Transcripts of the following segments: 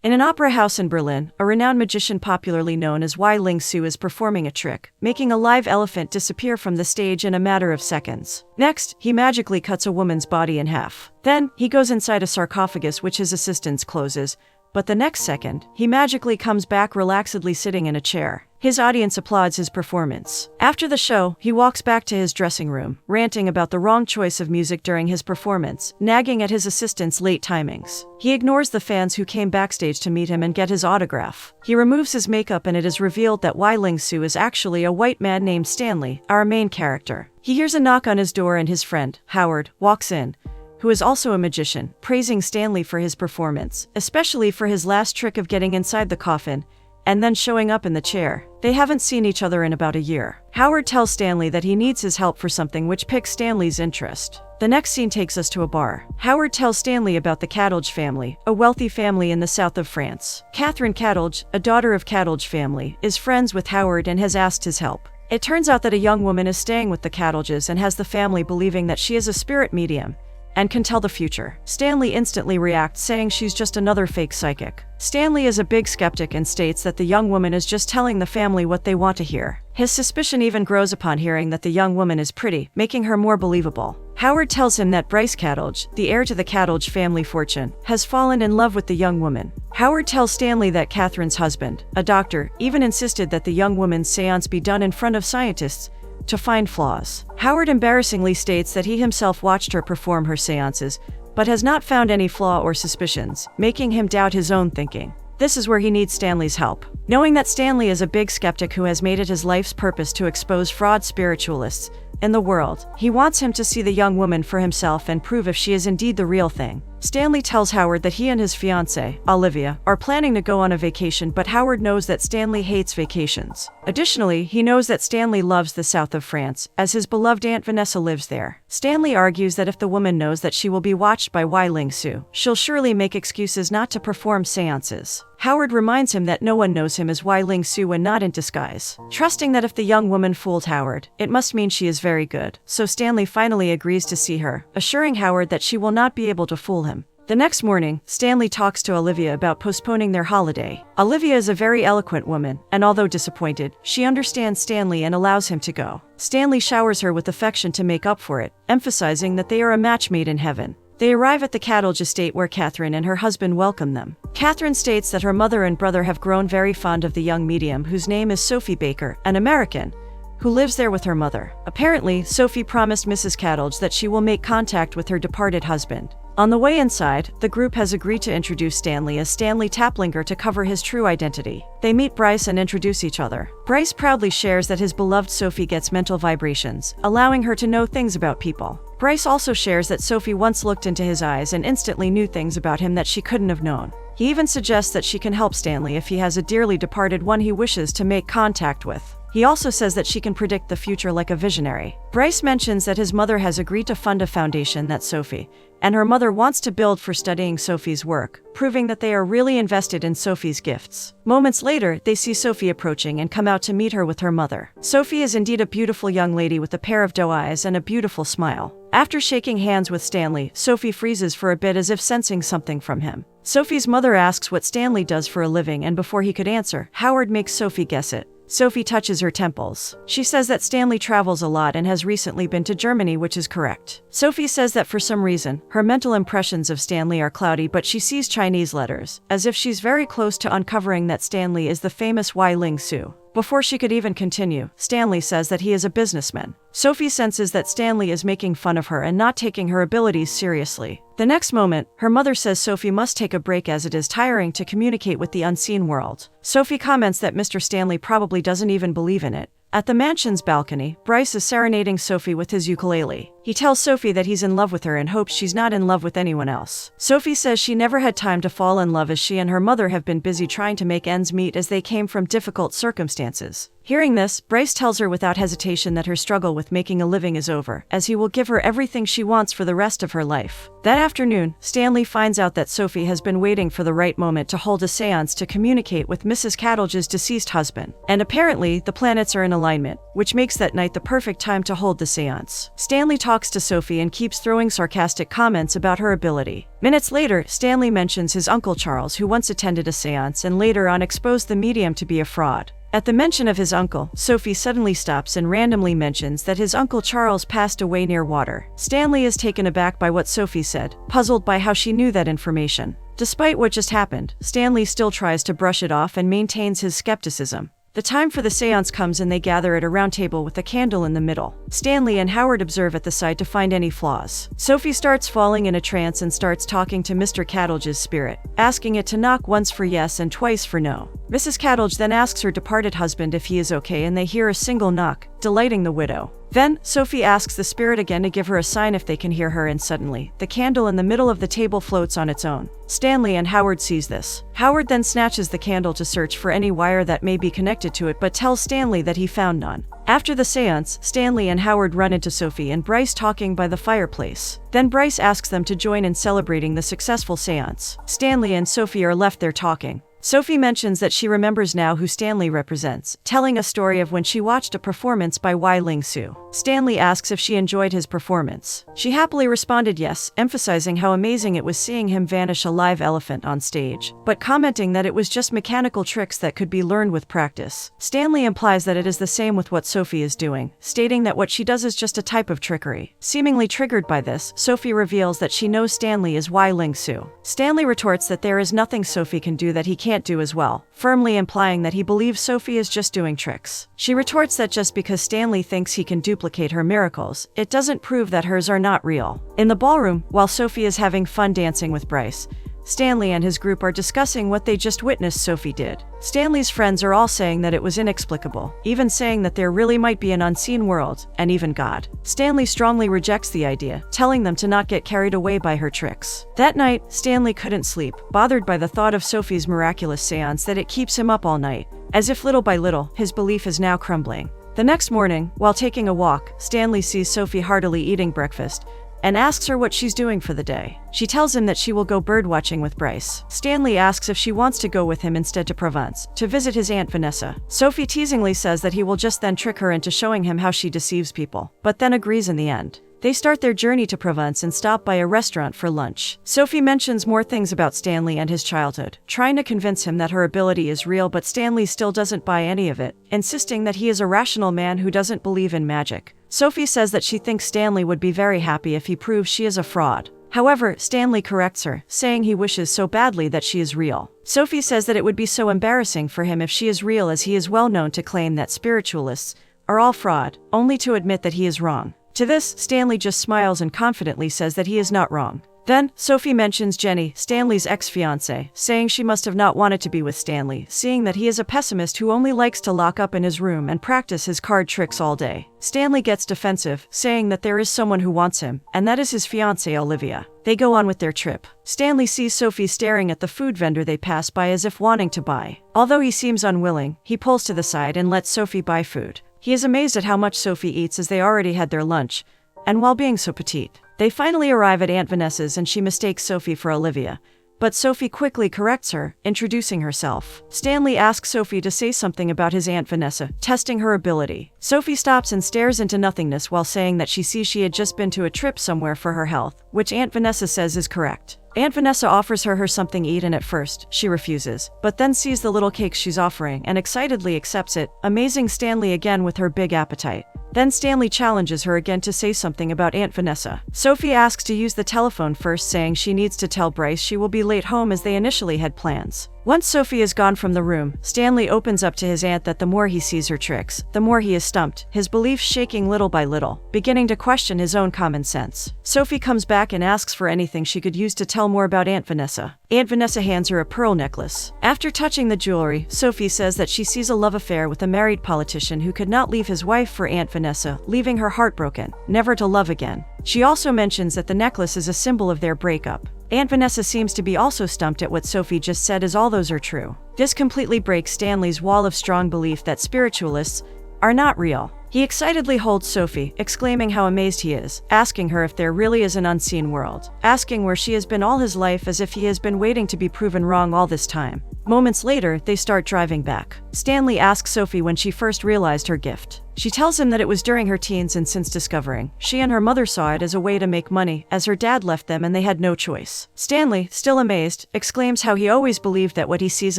In an opera house in Berlin, a renowned magician popularly known as Wei Ling Su is performing a trick, making a live elephant disappear from the stage in a matter of seconds. Next, he magically cuts a woman's body in half. Then, he goes inside a sarcophagus which his assistants closes, but the next second, he magically comes back relaxedly sitting in a chair. His audience applauds his performance. After the show, he walks back to his dressing room, ranting about the wrong choice of music during his performance, nagging at his assistants' late timings. He ignores the fans who came backstage to meet him and get his autograph. He removes his makeup and it is revealed that Wei Ling Su is actually a white man named Stanley, our main character. He hears a knock on his door and his friend, Howard, walks in, who is also a magician, praising Stanley for his performance, especially for his last trick of getting inside the coffin and then showing up in the chair. They haven't seen each other in about a year. Howard tells Stanley that he needs his help for something which piques Stanley's interest. The next scene takes us to a bar. Howard tells Stanley about the Cadilge family, a wealthy family in the south of France. Catherine Cadilge, a daughter of Cadilge family, is friends with Howard and has asked his help. It turns out that a young woman is staying with the Cadilges and has the family believing that she is a spirit medium and can tell the future. Stanley instantly reacts, saying she's just another fake psychic. Stanley is a big skeptic and states that the young woman is just telling the family what they want to hear. His suspicion even grows upon hearing that the young woman is pretty, making her more believable. Howard tells him that Bryce Cadilge, the heir to the Cadilge family fortune, has fallen in love with the young woman. Howard tells Stanley that Catherine's husband, a doctor, even insisted that the young woman's seance be done in front of scientists to find flaws. Howard embarrassingly states that he himself watched her perform her seances, but has not found any flaw or suspicions, making him doubt his own thinking. This is where he needs Stanley's help. Knowing that Stanley is a big skeptic who has made it his life's purpose to expose fraud spiritualists in the world, he wants him to see the young woman for himself and prove if she is indeed the real thing. Stanley tells Howard that he and his fiancée, Olivia, are planning to go on a vacation, but Howard knows that Stanley hates vacations. Additionally, he knows that Stanley loves the south of France, as his beloved Aunt Vanessa lives there. Stanley argues that if the woman knows that she will be watched by Wei Ling Su, she'll surely make excuses not to perform seances. Howard reminds him that no one knows him as Wei Ling Su when not in disguise. Trusting that if the young woman fooled Howard, it must mean she is very good. So Stanley finally agrees to see her, assuring Howard that she will not be able to fool him. The next morning, Stanley talks to Olivia about postponing their holiday. Olivia is a very eloquent woman, and although disappointed, she understands Stanley and allows him to go. Stanley showers her with affection to make up for it, emphasizing that they are a match made in heaven. They arrive at the Cadilge estate where Catherine and her husband welcome them. Catherine states that her mother and brother have grown very fond of the young medium whose name is Sophie Baker, an American, who lives there with her mother. Apparently, Sophie promised Mrs. Cadilge that she will make contact with her departed husband. On the way inside, the group has agreed to introduce Stanley as Stanley Taplinger to cover his true identity. They meet Bryce and introduce each other. Bryce proudly shares that his beloved Sophie gets mental vibrations, allowing her to know things about people. Bryce also shares that Sophie once looked into his eyes and instantly knew things about him that she couldn't have known. He even suggests that she can help Stanley if he has a dearly departed one he wishes to make contact with. He also says that she can predict the future like a visionary. Bryce mentions that his mother has agreed to fund a foundation that Sophie and her mother wants to build for studying Sophie's work, proving that they are really invested in Sophie's gifts. Moments later, they see Sophie approaching and come out to meet her with her mother. Sophie is indeed a beautiful young lady with a pair of doe eyes and a beautiful smile. After shaking hands with Stanley, Sophie freezes for a bit as if sensing something from him. Sophie's mother asks what Stanley does for a living, and before he could answer, Howard makes Sophie guess it. Sophie touches her temples. She says that Stanley travels a lot and has recently been to Germany, which is correct. Sophie says that for some reason, her mental impressions of Stanley are cloudy, but she sees Chinese letters, as if she's very close to uncovering that Stanley is the famous Wei Ling Su. Before she could even continue, Stanley says that he is a businessman. Sophie senses that Stanley is making fun of her and not taking her abilities seriously. The next moment, her mother says Sophie must take a break as it is tiring to communicate with the unseen world. Sophie comments that Mr. Stanley probably doesn't even believe in it. At the mansion's balcony, Bryce is serenading Sophie with his ukulele. He tells Sophie that he's in love with her and hopes she's not in love with anyone else. Sophie says she never had time to fall in love as she and her mother have been busy trying to make ends meet as they came from difficult circumstances. Hearing this, Bryce tells her without hesitation that her struggle with making a living is over, as he will give her everything she wants for the rest of her life. That afternoon, Stanley finds out that Sophie has been waiting for the right moment to hold a seance to communicate with Mrs. Cadilge's deceased husband. And apparently, the planets are in alignment, which makes that night the perfect time to hold the seance. Stanley talks talks to Sophie and keeps throwing sarcastic comments about her ability. Minutes later, Stanley mentions his Uncle Charles, who once attended a seance and later on exposed the medium to be a fraud. At the mention of his uncle, Sophie suddenly stops and randomly mentions that his Uncle Charles passed away near water. Stanley is taken aback by what Sophie said, puzzled by how she knew that information. Despite what just happened, Stanley still tries to brush it off and maintains his skepticism. The time for the seance comes and they gather at a round table with a candle in the middle. Stanley and Howard observe at the side to find any flaws. Sophie starts falling in a trance and starts talking to Mr. Cattledge's spirit, asking it to knock once for yes and twice for no. Mrs. Cattledge then asks her departed husband if he is okay, and they hear a single knock, delighting the widow. Then, Sophie asks the spirit again to give her a sign if they can hear her, and suddenly, the candle in the middle of the table floats on its own. Stanley and Howard sees this. Howard then snatches the candle to search for any wire that may be connected to it, but tells Stanley that he found none. After the seance, Stanley and Howard run into Sophie and Bryce talking by the fireplace. Then Bryce asks them to join in celebrating the successful seance. Stanley and Sophie are left there talking. Sophie mentions that she remembers now who Stanley represents, telling a story of when she watched a performance by Ling Su. Stanley asks if she enjoyed his performance. She happily responded yes, emphasizing how amazing it was seeing him vanish a live elephant on stage, but commenting that it was just mechanical tricks that could be learned with practice. Stanley implies that it is the same with what Sophie is doing, stating that what she does is just a type of trickery. Seemingly triggered by this, Sophie reveals that she knows Stanley is Ling Su. Stanley retorts that there is nothing Sophie can do that he can't do as well, firmly implying that he believes Sophie is just doing tricks. She retorts that just because Stanley thinks he can duplicate her miracles, it doesn't prove that hers are not real. In the ballroom, while Sophie is having fun dancing with Bryce, Stanley and his group are discussing what they just witnessed Sophie did. Stanley's friends are all saying that it was inexplicable, even saying that there really might be an unseen world, and even God. Stanley strongly rejects the idea, telling them to not get carried away by her tricks. That night, Stanley couldn't sleep, bothered by the thought of Sophie's miraculous seance that it keeps him up all night. As if little by little, his belief is now crumbling. The next morning, while taking a walk, Stanley sees Sophie heartily eating breakfast, and asks her what she's doing for the day. She tells him that she will go birdwatching with Bryce. Stanley asks if she wants to go with him instead to Provence, to visit his Aunt Vanessa. Sophie teasingly says that he will just then trick her into showing him how she deceives people, but then agrees in the end. They start their journey to Provence and stop by a restaurant for lunch. Sophie mentions more things about Stanley and his childhood, trying to convince him that her ability is real, but Stanley still doesn't buy any of it, insisting that he is a rational man who doesn't believe in magic. Sophie says that she thinks Stanley would be very happy if he proves she is a fraud. However, Stanley corrects her, saying he wishes so badly that she is real. Sophie says that it would be so embarrassing for him if she is real, as he is well known to claim that spiritualists are all fraud, only to admit that he is wrong. To this, Stanley just smiles and confidently says that he is not wrong. Then, Sophie mentions Jenny, Stanley's ex-fiancée, saying she must have not wanted to be with Stanley, seeing that he is a pessimist who only likes to lock up in his room and practice his card tricks all day. Stanley gets defensive, saying that there is someone who wants him, and that is his fiancée Olivia. They go on with their trip. Stanley sees Sophie staring at the food vendor they pass by as if wanting to buy. Although he seems unwilling, he pulls to the side and lets Sophie buy food. He is amazed at how much Sophie eats, as they already had their lunch, and while being so petite. They finally arrive at Aunt Vanessa's and she mistakes Sophie for Olivia, but Sophie quickly corrects her, introducing herself. Stanley asks Sophie to say something about his Aunt Vanessa, testing her ability. Sophie stops and stares into nothingness while saying that she sees she had just been to a trip somewhere for her health, which Aunt Vanessa says is correct. Aunt Vanessa offers her something to eat, and at first, she refuses, but then sees the little cake she's offering and excitedly accepts it, amazing Stanley again with her big appetite. Then Stanley challenges her again to say something about Aunt Vanessa. Sophie asks to use the telephone first, saying she needs to tell Bryce she will be late home as they initially had plans. Once Sophie is gone from the room, Stanley opens up to his aunt that the more he sees her tricks, the more he is stumped, his beliefs shaking little by little, beginning to question his own common sense. Sophie comes back and asks for anything she could use to tell more about Aunt Vanessa. Aunt Vanessa hands her a pearl necklace. After touching the jewelry, Sophie says that she sees a love affair with a married politician who could not leave his wife for Aunt Vanessa, leaving her heartbroken, never to love again. She also mentions that the necklace is a symbol of their breakup. Aunt Vanessa seems to be also stumped at what Sophie just said, as all those are true. This completely breaks Stanley's wall of strong belief that spiritualists are not real. He excitedly holds Sophie, exclaiming how amazed he is, asking her if there really is an unseen world, asking where she has been all his life, as if he has been waiting to be proven wrong all this time. Moments later, they start driving back. Stanley asks Sophie when she first realized her gift. She tells him that it was during her teens and since discovering, she and her mother saw it as a way to make money, as her dad left them and they had no choice. Stanley, still amazed, exclaims how he always believed that what he sees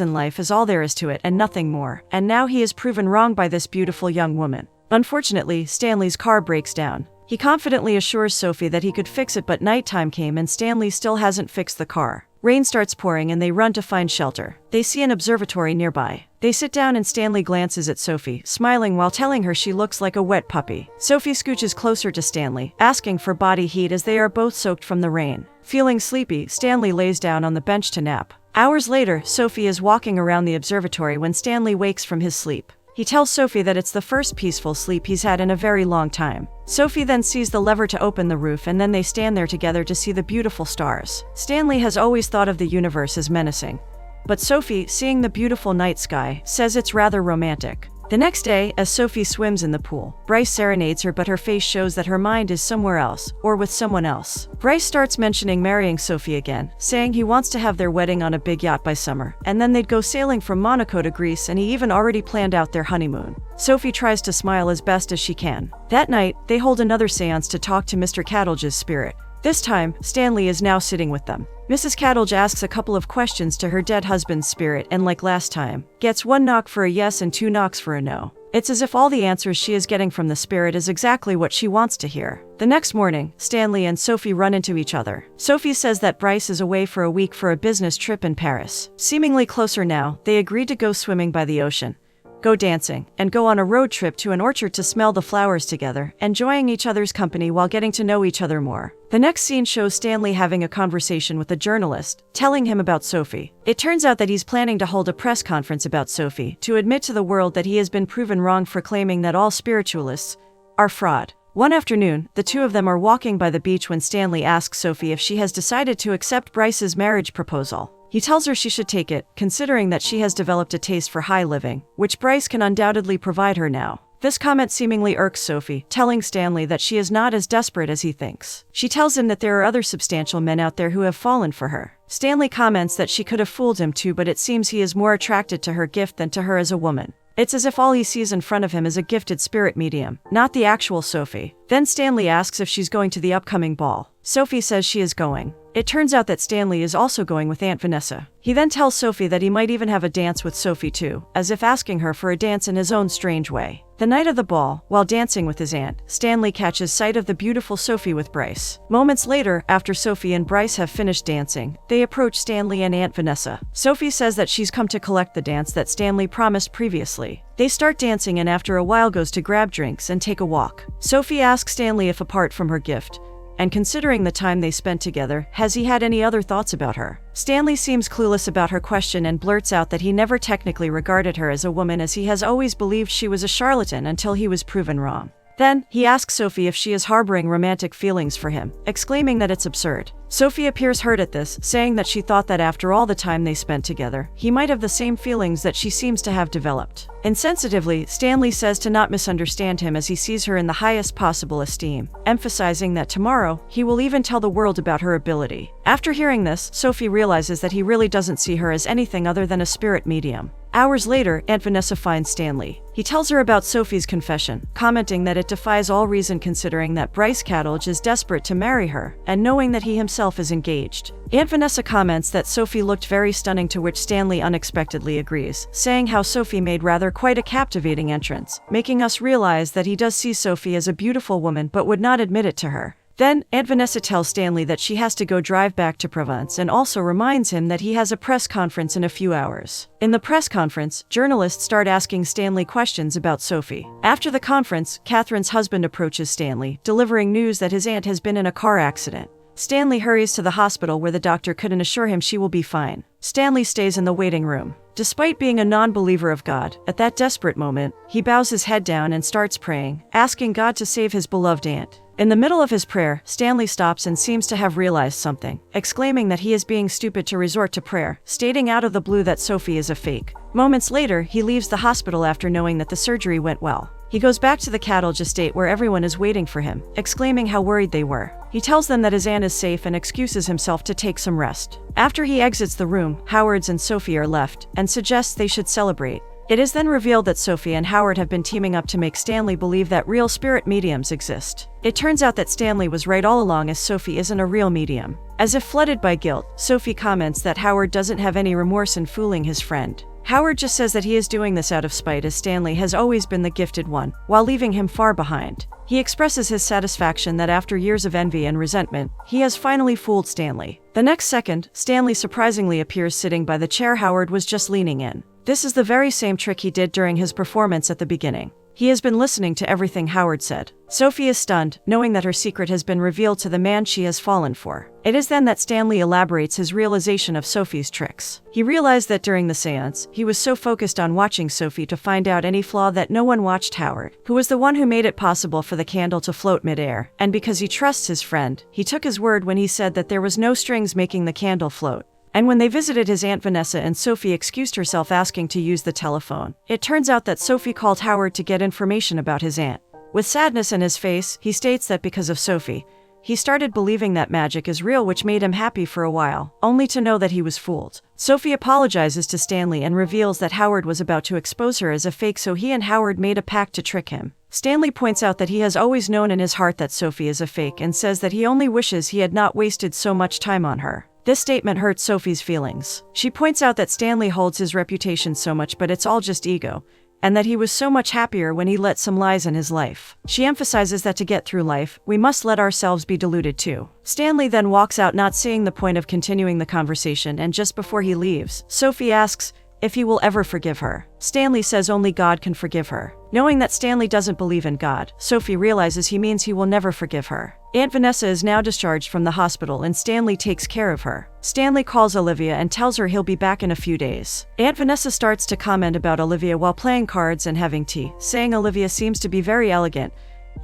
in life is all there is to it and nothing more, and now he is proven wrong by this beautiful young woman. Unfortunately, Stanley's car breaks down. He confidently assures Sophie that he could fix it, but nighttime came and Stanley still hasn't fixed the car. Rain starts pouring and they run to find shelter. They see an observatory nearby. They sit down and Stanley glances at Sophie, smiling while telling her she looks like a wet puppy. Sophie scooches closer to Stanley, asking for body heat as they are both soaked from the rain. Feeling sleepy, Stanley lays down on the bench to nap. Hours later, Sophie is walking around the observatory when Stanley wakes from his sleep. He tells Sophie that it's the first peaceful sleep he's had in a very long time. Sophie then sees the lever to open the roof and then they stand there together to see the beautiful stars. Stanley has always thought of the universe as menacing, but Sophie, seeing the beautiful night sky, says it's rather romantic. The next day, as Sophie swims in the pool, Bryce serenades her, but her face shows that her mind is somewhere else, or with someone else. Bryce starts mentioning marrying Sophie again, saying he wants to have their wedding on a big yacht by summer, and then they'd go sailing from Monaco to Greece, and he even already planned out their honeymoon. Sophie tries to smile as best as she can. That night, they hold another seance to talk to Mr. Cattledge's spirit. This time, Stanley is now sitting with them. Mrs. Cattledge asks a couple of questions to her dead husband's spirit and, like last time, gets 1 knock for a yes and 2 knocks for a no. It's as if all the answers she is getting from the spirit is exactly what she wants to hear. The next morning, Stanley and Sophie run into each other. Sophie says that Bryce is away for a week for a business trip in Paris. Seemingly closer now, they agreed to go swimming by the ocean, go dancing, and go on a road trip to an orchard to smell the flowers together, enjoying each other's company while getting to know each other more. The next scene shows Stanley having a conversation with a journalist, telling him about Sophie. It turns out that he's planning to hold a press conference about Sophie, to admit to the world that he has been proven wrong for claiming that all spiritualists are fraud. One afternoon, the two of them are walking by the beach when Stanley asks Sophie if she has decided to accept Bryce's marriage proposal. He tells her she should take it, considering that she has developed a taste for high living, which Bryce can undoubtedly provide her now. This comment seemingly irks Sophie, telling Stanley that she is not as desperate as he thinks. She tells him that there are other substantial men out there who have fallen for her. Stanley comments that she could have fooled him too, but it seems he is more attracted to her gift than to her as a woman. It's as if all he sees in front of him is a gifted spirit medium, not the actual Sophie. Then Stanley asks if she's going to the upcoming ball. Sophie says she is going. It turns out that Stanley is also going with Aunt Vanessa. He then tells Sophie that he might even have a dance with Sophie too, as if asking her for a dance in his own strange way. The night of the ball, while dancing with his aunt, Stanley catches sight of the beautiful Sophie with Bryce. Moments later, after Sophie and Bryce have finished dancing, they approach Stanley and Aunt Vanessa. Sophie says that she's come to collect the dance that Stanley promised previously. They start dancing and after a while goes to grab drinks and take a walk. Sophie asks Stanley if, apart from her gift, and considering the time they spent together, has he had any other thoughts about her? Stanley seems clueless about her question and blurts out that he never technically regarded her as a woman, as he has always believed she was a charlatan until he was proven wrong. Then, he asks Sophie if she is harboring romantic feelings for him, exclaiming that it's absurd. Sophie appears hurt at this, saying that she thought that after all the time they spent together, he might have the same feelings that she seems to have developed. Insensitively, Stanley says to not misunderstand him as he sees her in the highest possible esteem, emphasizing that tomorrow, he will even tell the world about her ability. After hearing this, Sophie realizes that he really doesn't see her as anything other than a spirit medium. Hours later, Aunt Vanessa finds Stanley. He tells her about Sophie's confession, commenting that it defies all reason considering that Bryce Cattledge is desperate to marry her, and knowing that he himself is engaged. Aunt Vanessa comments that Sophie looked very stunning, to which Stanley unexpectedly agrees, saying how Sophie made rather quite a captivating entrance, making us realize that he does see Sophie as a beautiful woman but would not admit it to her. Then, Aunt Vanessa tells Stanley that she has to go drive back to Provence and also reminds him that he has a press conference in a few hours. In the press conference, journalists start asking Stanley questions about Sophie. After the conference, Catherine's husband approaches Stanley, delivering news that his aunt has been in a car accident. Stanley hurries to the hospital where the doctor couldn't assure him she will be fine. Stanley stays in the waiting room. Despite being a non-believer of God, at that desperate moment, he bows his head down and starts praying, asking God to save his beloved aunt. In the middle of his prayer, Stanley stops and seems to have realized something, exclaiming that he is being stupid to resort to prayer, stating out of the blue that Sophie is a fake. Moments later, he leaves the hospital after knowing that the surgery went well. He goes back to the Cattledge estate where everyone is waiting for him, exclaiming how worried they were. He tells them that his aunt is safe and excuses himself to take some rest. After he exits the room, Howards and Sophie are left, and suggests they should celebrate. It is then revealed that Sophie and Howard have been teaming up to make Stanley believe that real spirit mediums exist. It turns out that Stanley was right all along, as Sophie isn't a real medium. As if flooded by guilt, Sophie comments that Howard doesn't have any remorse in fooling his friend. Howard just says that he is doing this out of spite, as Stanley has always been the gifted one, while leaving him far behind. He expresses his satisfaction that after years of envy and resentment, he has finally fooled Stanley. The next second, Stanley surprisingly appears sitting by the chair Howard was just leaning in. This is the very same trick he did during his performance at the beginning. He has been listening to everything Howard said. Sophie is stunned, knowing that her secret has been revealed to the man she has fallen for. It is then that Stanley elaborates his realization of Sophie's tricks. He realized that during the seance, he was so focused on watching Sophie to find out any flaw that no one watched Howard, who was the one who made it possible for the candle to float midair. And because he trusts his friend, he took his word when he said that there was no strings making the candle float. And when they visited his Aunt Vanessa and Sophie excused herself asking to use the telephone, it turns out that Sophie called Howard to get information about his aunt. With sadness in his face, he states that because of Sophie, he started believing that magic is real, which made him happy for a while, only to know that he was fooled. Sophie apologizes to Stanley and reveals that Howard was about to expose her as a fake, so he and Howard made a pact to trick him. Stanley points out that he has always known in his heart that Sophie is a fake and says that he only wishes he had not wasted so much time on her. This statement hurts Sophie's feelings. She points out that Stanley holds his reputation so much, but it's all just ego, and that he was so much happier when he let some lies in his life. She emphasizes that to get through life, we must let ourselves be deluded too. Stanley then walks out, not seeing the point of continuing the conversation, and just before he leaves, Sophie asks if he will ever forgive her. Stanley says only God can forgive her. Knowing that Stanley doesn't believe in God, Sophie realizes he means he will never forgive her. Aunt Vanessa is now discharged from the hospital and Stanley takes care of her. Stanley calls Olivia and tells her he'll be back in a few days. Aunt Vanessa starts to comment about Olivia while playing cards and having tea, saying Olivia seems to be very elegant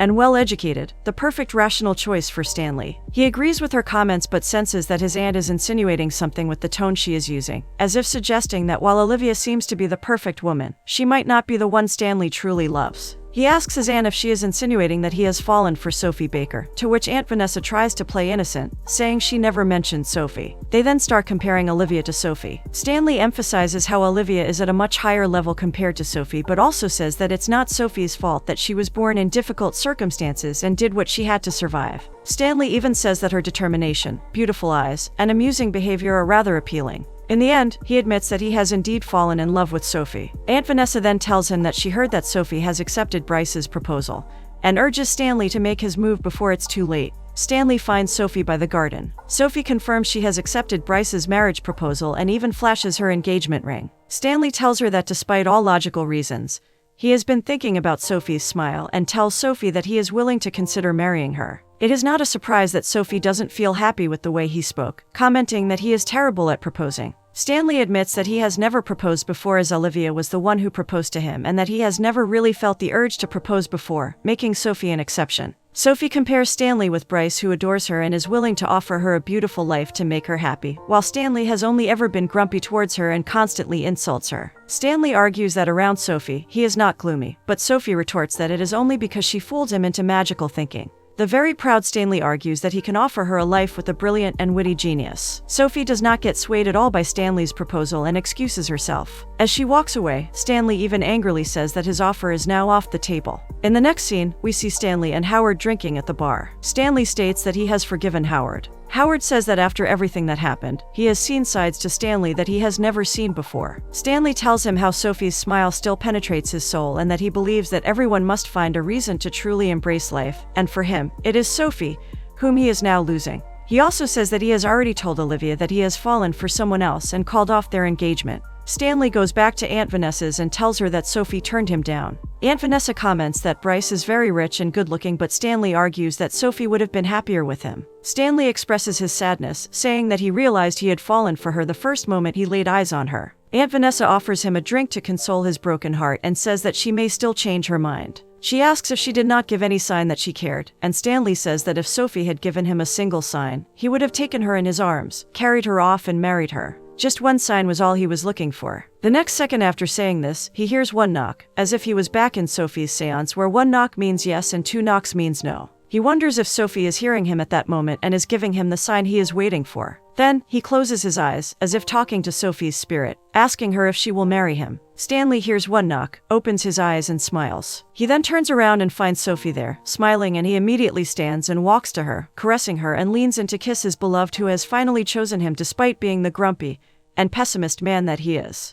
and well-educated, the perfect rational choice for Stanley. He agrees with her comments but senses that his aunt is insinuating something with the tone she is using, as if suggesting that while Olivia seems to be the perfect woman, she might not be the one Stanley truly loves. He asks his aunt if she is insinuating that he has fallen for Sophie Baker, to which Aunt Vanessa tries to play innocent, saying she never mentioned Sophie. They then start comparing Olivia to Sophie. Stanley emphasizes how Olivia is at a much higher level compared to Sophie, but also says that it's not Sophie's fault that she was born in difficult circumstances and did what she had to survive. Stanley even says that her determination, beautiful eyes, and amusing behavior are rather appealing. In the end, he admits that he has indeed fallen in love with Sophie. Aunt Vanessa then tells him that she heard that Sophie has accepted Bryce's proposal, and urges Stanley to make his move before it's too late. Stanley finds Sophie by the garden. Sophie confirms she has accepted Bryce's marriage proposal and even flashes her engagement ring. Stanley tells her that despite all logical reasons, he has been thinking about Sophie's smile and tells Sophie that he is willing to consider marrying her. It is not a surprise that Sophie doesn't feel happy with the way he spoke, commenting that he is terrible at proposing. Stanley admits that he has never proposed before, as Olivia was the one who proposed to him, and that he has never really felt the urge to propose before, making Sophie an exception. Sophie compares Stanley with Bryce, who adores her and is willing to offer her a beautiful life to make her happy, while Stanley has only ever been grumpy towards her and constantly insults her. Stanley argues that around Sophie, he is not gloomy, but Sophie retorts that it is only because she fooled him into magical thinking. The very proud Stanley argues that he can offer her a life with a brilliant and witty genius. Sophie does not get swayed at all by Stanley's proposal and excuses herself. As she walks away, Stanley even angrily says that his offer is now off the table. In the next scene, we see Stanley and Howard drinking at the bar. Stanley states that he has forgiven Howard. Howard says that after everything that happened, he has seen sides to Stanley that he has never seen before. Stanley tells him how Sophie's smile still penetrates his soul and that he believes that everyone must find a reason to truly embrace life, and for him, it is Sophie, whom he is now losing. He also says that he has already told Olivia that he has fallen for someone else and called off their engagement. Stanley goes back to Aunt Vanessa's and tells her that Sophie turned him down. Aunt Vanessa comments that Bryce is very rich and good-looking, but Stanley argues that Sophie would have been happier with him. Stanley expresses his sadness, saying that he realized he had fallen for her the first moment he laid eyes on her. Aunt Vanessa offers him a drink to console his broken heart and says that she may still change her mind. She asks if she did not give any sign that she cared, and Stanley says that if Sophie had given him a single sign, he would have taken her in his arms, carried her off, and married her. Just one sign was all he was looking for. The next second after saying this, he hears one knock, as if he was back in Sophie's seance, where one knock means yes and two knocks means no. He wonders if Sophie is hearing him at that moment and is giving him the sign he is waiting for. Then, he closes his eyes, as if talking to Sophie's spirit, asking her if she will marry him. Stanley hears one knock, opens his eyes and smiles. He then turns around and finds Sophie there, smiling, and he immediately stands and walks to her, caressing her, and leans in to kiss his beloved who has finally chosen him despite being the grumpy and pessimist man that he is.